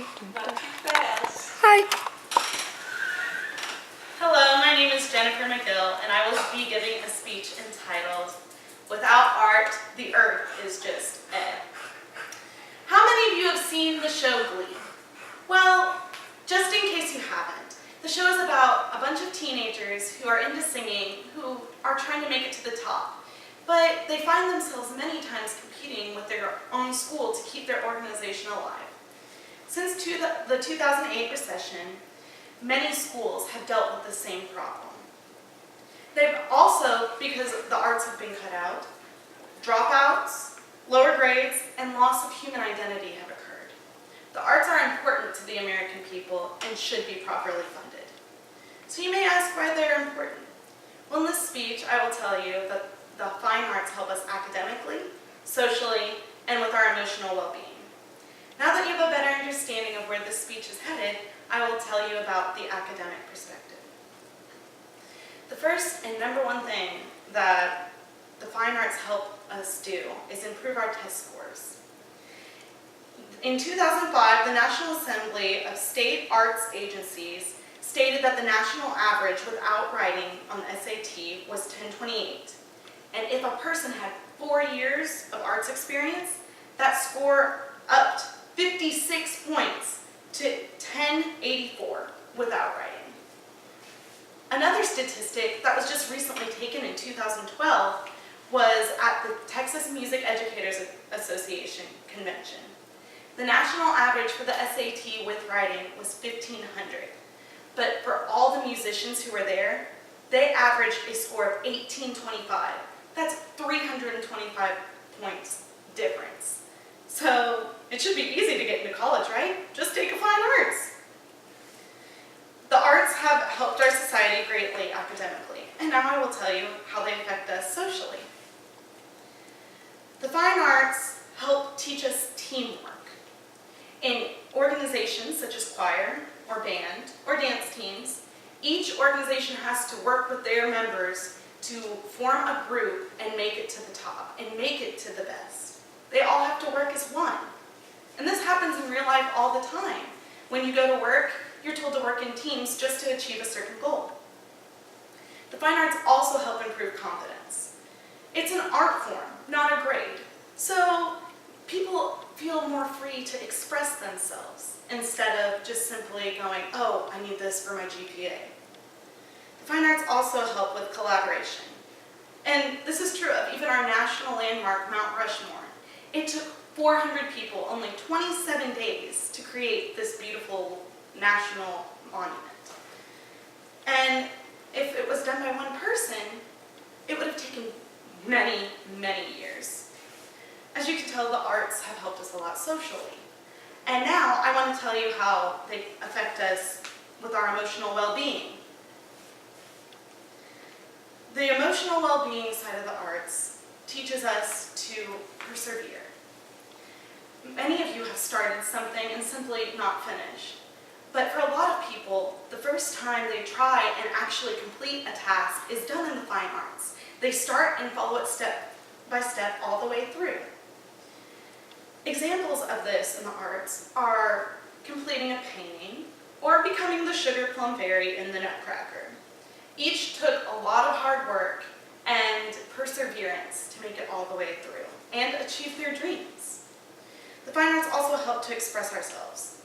Hi. Hello, my name is Jennifer Magill, and I will be giving a speech entitled, "Without Art, the Earth is Just Ed." How many of you have seen the show Glee? Well, just in case you haven't, the show is about a bunch of teenagers who are into singing, who are trying to make it to the top, but they find themselves many times competing with their own school to keep their organization alive. Since the 2008 recession, many schools have dealt with the same problem. They've also, because the arts have been cut out, dropouts, lower grades, and loss of human identity have occurred. The arts are important to the American people and should be properly funded. So you may ask why they're important. Well, in this speech, I will tell you that the fine arts help us academically, socially, and with our emotional well-being. Now that you have a better understanding of where this speech is headed, I will tell you about the academic perspective. The first and number one thing that the fine arts help us do is improve our test scores. In 2005, the National Assembly of State Arts Agencies stated that the national average without writing on the SAT was 1028. And if a person had 4 years of arts experience, that score upped 56 points to 1084 without writing. Another statistic that was just recently taken in 2012 was at the Texas Music Educators Association convention. The national average for the SAT with writing was 1500, but for all the musicians who were there, they averaged a score of 1825. That's 325 points difference. So it should be easy to get into college, right? Just take a fine arts. The arts have helped our society greatly academically, and now I will tell you how they affect us socially. The fine arts help teach us teamwork. In organizations such as choir, or band, or dance teams, each organization has to work with their members to form a group and make it to the top, and make it to the best. They all have to work as one. And this happens in real life all the time. When you go to work, you're told to work in teams just to achieve a certain goal. The fine arts also help improve confidence. It's an art form, not a grade. So people feel more free to express themselves instead of just simply going, oh, I need this for my GPA. The fine arts also help with collaboration. And this is true of even our national landmark, Mount Rushmore. It took 400 people only 27 days to create this beautiful national monument. And if it was done by one person, it would have taken many, many years. As you can tell, the arts have helped us a lot socially. And now I want to tell you how they affect us with our emotional well-being. The emotional well-being side of the arts teaches us to persevere. Many of you have started something and simply not finished. But for a lot of people, the first time they try and actually complete a task is done in the fine arts. They start and follow it step by step all the way through. Examples of this in the arts are completing a painting or becoming the sugar plum fairy in the Nutcracker. Each took a lot of hard work and perseverance to make it all the way through and achieve their dreams. The fine arts also help to express ourselves.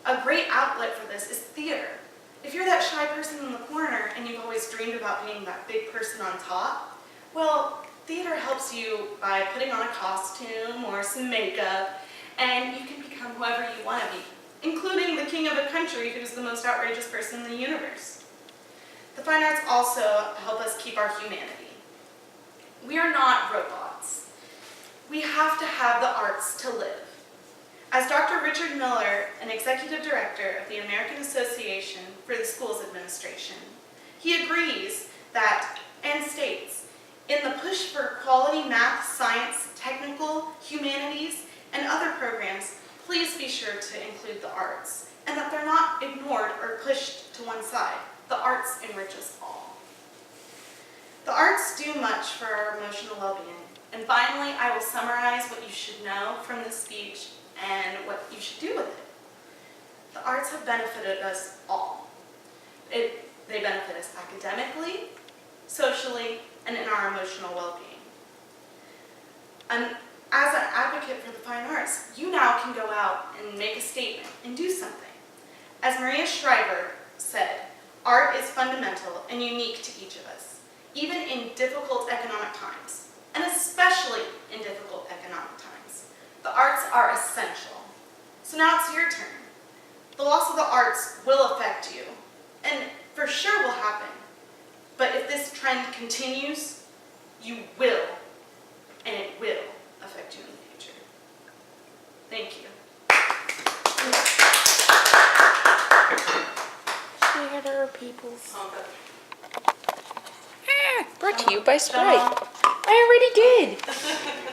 A great outlet for this is theater. If you're that shy person in the corner and you've always dreamed about being that big person on top, well, theater helps you by putting on a costume or some makeup, and you can become whoever you want to be, including the king of a country who's the most outrageous person in the universe. The fine arts also help us keep our humanity. We are not robots. We have to have the arts to live. As Dr. Richard Miller, an executive director of the American Association for the Schools Administration, he agrees that, and states, in the push for quality math, science, technical, humanities, and other programs, please be sure to include the arts, and that they're not ignored or pushed to one side. The arts enrich us all. The arts do much for our emotional well-being. And finally, I will summarize what you should know from this speech and what you should do with it. The arts have benefited us all. They benefit us academically, socially, and in our emotional well-being. And as an advocate for the fine arts, you now can go out and make a statement and do something. As Maria Shriver said, art is fundamental and unique to each of us, even in difficult economic times, and especially in difficult economic times. The arts are essential. So now it's your turn. The loss of the arts will affect you, and for sure will happen. But if this trend continues, you will, and it will affect you in the future. Thank you. Theater peoples. Brought to you by Sprite. I already did.